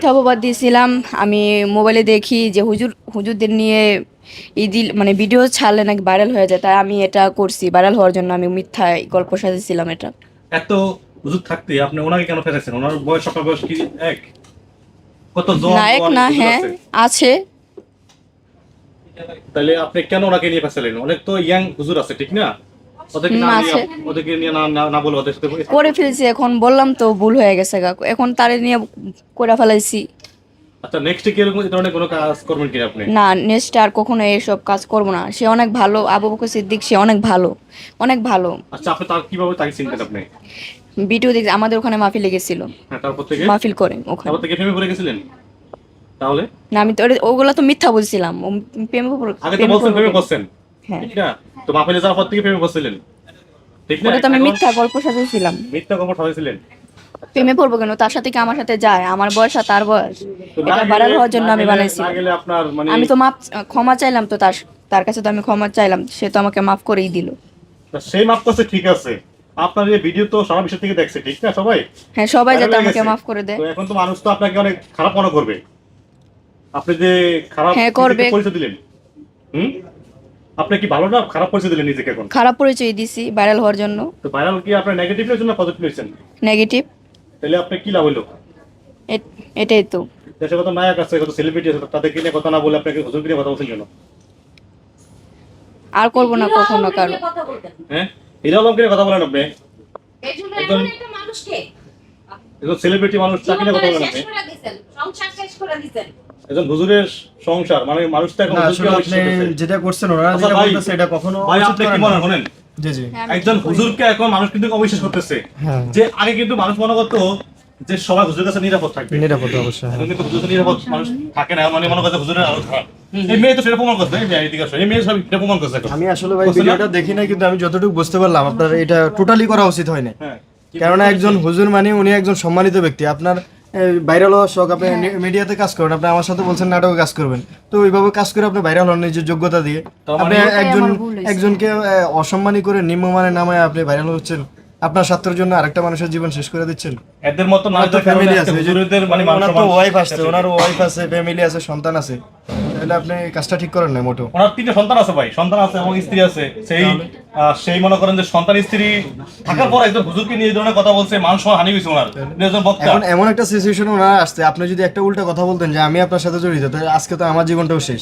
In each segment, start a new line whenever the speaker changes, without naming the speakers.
মিথ্যা অপবাদ দিয়েছিলাম। আমি মোবাইলে দেখি যে হুজুরদের নিয়ে ঈদিল মানে ভিডিও ছাড়লে নাকি ভাইরাল হয়ে যায়, তাই আমি এটা করছি। ভাইরাল হওয়ার জন্য আমি মিথ্যা গল্প সাজিয়েছিলাম এটা।
এত হুজুর থাকতে আপনি ওনাকে কেন ফেলেছেন? ওনার বয়স, আপনার বয়স কি এক? কত জন
না এক
অনেক
না,
হুজুর
হ্যাঁ
আছে।
আছে।
তাহলে আপনি কেন ওনাকে নিয়ে ফেলেন? অনেক তো ইয়াং হুজুর আছে, ঠিক না? ওদেরকে না নিয়ে,
আছে।
ওদেরকে নিয়ে না বলে ওদের সাথে
করে ফেলছি, এখন বললাম তো ভুল হয়ে গেছে গা, এখন তারে নিয়ে করে ফেলাইছি।
আচ্ছা, নেক্সট কি এরকম এই ধরনের কোনো কাজ করবেন কি আপনি?
না, নেক্সট আর কখনো এসব কাজ করব না। সে অনেক ভালো, আবু বকর সিদ্দিক, সে অনেক ভালো, অনেক ভালো।
আচ্ছা, আপনি তার কিভাবে তাকে চিনতেন আপনি?
ভিডিও দেখ, আমাদের ওখানে মাহফিল লেগেছিল,
হ্যাঁ, তারপর থেকে
মাহফিল করে ওখানে।
তারপর থেকে প্রেমে পড়ে গেছিলেন? তাহলে
না, আমি তো ওগুলা তো মিথ্যা বলছিলাম। ও প্রেমে
আগে তো বলছেন প্রেমে পড়ছেন,
হ্যাঁ,
ঠিক না? তো মাহফিলে যাওয়ার পর থেকে প্রেমে পড়ছিলেন, ঠিক না?
ওটা তো আমি
এখন
মিথ্যা গল্প সাজিয়েছিলাম।
মিথ্যা খবর ছড়াইছিলেন।
প্রেমে পড়বো কেন? তার সাথে কি আমার সাথে যায়? আমার বয়স আর তার বয়স,
তো
এটা ভাইরাল হওয়ার জন্য আমি
না
বানাইছিলাম।
গেলে আপনার মানে
আমি তো ক্ষমা চাইলাম তো তার কাছে তো আমি ক্ষমা চাইলাম, সে তো আমাকে মাফ করেই দিল।
সেই মাপ করছে, ঠিক আছে। আপনার এই ভিডিও তো সারা বিশ্ব থেকে দেখছে, ঠিক না? সবাই
হ্যাঁ, সবাই
viral
যাতে
হয়ে
আমাকে
গেছে।
মাফ করে দেয়।
তো এখন তো মানুষ তো আপনাকে অনেক খারাপ মনে করবে, আপনি যে খারাপ
হ্যাঁ,
নিজেকে
করবে।
পরিচয় দিলেন। হুম, আপনি কি ভালো না খারাপ পরিচয় দিলেন নিজেকে এখন?
খারাপ পরিচয় দিছি ভাইরাল হওয়ার জন্য।
তো ভাইরাল কি আপনার নেগেটিভ হয়েছেন না পজিটিভ হয়েছেন?
নেগেটিভ।
তাহলে আপনি কি লাভ হইলো?
এটাই তো।
দেশে কত নায়ক আছে, কত সেলিব্রিটি আছে, তাদেরকে নিয়ে কথা না বলে আপনাকে হুজুরকে নিয়ে কথা বলছেন কেন?
আর করবো না কখনো কারো।
হ্যাঁ, হিরো আলমকে নিয়ে কথা বলেন আপনি।
এই জন্য
একজন
এমন একটা মানুষকে
একজন সেলিব্রিটি মানুষ, তাকে নিয়ে কথা বলেন
শেষ
আপনি।
করে দিয়েছেন, সংসার শেষ করে দিয়েছেন।
একজন হুজুরের সংসার মানে মানুষটা এখন
না,
হুজুরকে
আসলে
অবিশ্বাস
আপনি
করতেছে।
যেটা করছেন, ওরা
আচ্ছা
যেটা
ভাই,
বলতেছে এটা কখনো
ভাই
উচিত
আপনি কি
করেন
মনে
না।
করেন?
জি জি।
হ্যাঁ, আমি
একজন
ঠিক করি।
হুজুরকে এখন মানুষ কিন্তু অবিশ্বাস করতেছে।
হ্যাঁ।
যে আগে কিন্তু মানুষ মনে করতো যে সবাই হুজুরের কাছে নিরাপদ থাকবে,
নিরাপদ অবশ্যই, হ্যাঁ।
এখন কিন্তু হুজুরের কাছে নিরাপদ মানুষ থাকে না, মানে মনে করছে হুজুরের আরো খারাপ। এই মেয়ে তো সেটা প্রমাণ করছে, এই মেয়ে এদিকে আসো, এই মেয়ে সব এটা প্রমাণ করছে এখন।
আমি আসলে ভাই
বুঝছেন না?
ভিডিওটা দেখি না, কিন্তু আমি যতটুকু বুঝতে পারলাম আপনার এটা টোটালি করা উচিত হয় না।
হ্যাঁ,
কেননা একজন হুজুর মানে উনি একজন সম্মানিত ব্যক্তি। আপনার ভাইরাল হওয়ার শখ, আপনি মিডিয়াতে কাজ করেন, আপনি আমার সাথে বলছেন নাটকে কাজ করবেন, তো ওইভাবে কাজ করে আপনি ভাইরাল হন নিজের যোগ্যতা দিয়ে।
তার
আপনি
মানে
একজন
আমার ভুল হয়েছে।
একজনকে অসম্মানী করে নিম্নমানের নামায় আপনি ভাইরাল হচ্ছেন, আপনার স্বার্থের জন্য আরেকটা মানুষের জীবন শেষ করে দিচ্ছেন।
এদের মতো
ওনার তো
নাটক
ফ্যামিলি আছে,
হুজুরদের মানে মানুষ
ওনার তো ওয়াইফ আছে, ওনার ওয়াইফ আছে, ফ্যামিলি আছে, সন্তান আছে, তাহলে আপনি এই কাজটা ঠিক করেন না মোটেও।
ওনার 3টে সন্তান আছে ভাই, সন্তান আছে এবং স্ত্রী আছে। সেই মনে করেন যে সন্তান স্ত্রী থাকার পর একজন হুজুরকে নিয়ে এই ধরনের কথা বলছে, মান সম্মান হানি হয়েছে ওনার। উনি একজন বক্তা।
এখন এমন একটা সিচুয়েশন ওনার আসছে, আপনি যদি একটা উল্টা কথা বলতেন যে আমি আপনার সাথে জড়িত, তাহলে আজকে তো আমার জীবনটাও শেষ।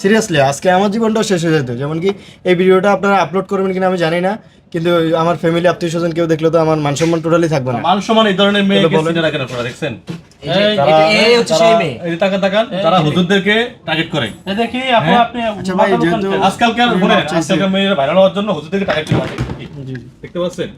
সিরিয়াসলি আজকে আমার জীবনটাও শেষ হয়ে যেত। যেমন কি এই ভিডিওটা আপনারা আপলোড করবেন কিনা আমি জানি না, কিন্তু আমার ফ্যামিলি আত্মীয় স্বজন কেউ দেখলে তো আমার মান সম্মান টোটালি থাকবে না।
মান সম্মান এই ধরনের মেয়েকে
বলেন।
চিনে রাখেন আপনারা, দেখছেন?
এই হচ্ছে সেই মেয়ে।
এই যে তাকান, যারা হুজুরদেরকে টার্গেট করে।
দেখি আপু,
হ্যাঁ?
আপনি
আচ্ছা ভাই, যেহেতু
আজকালকার মেয়েরা ভাইরাল হওয়ার জন্য হুজুরদেরকে টার্গেট করে। দেখতে পাচ্ছেন?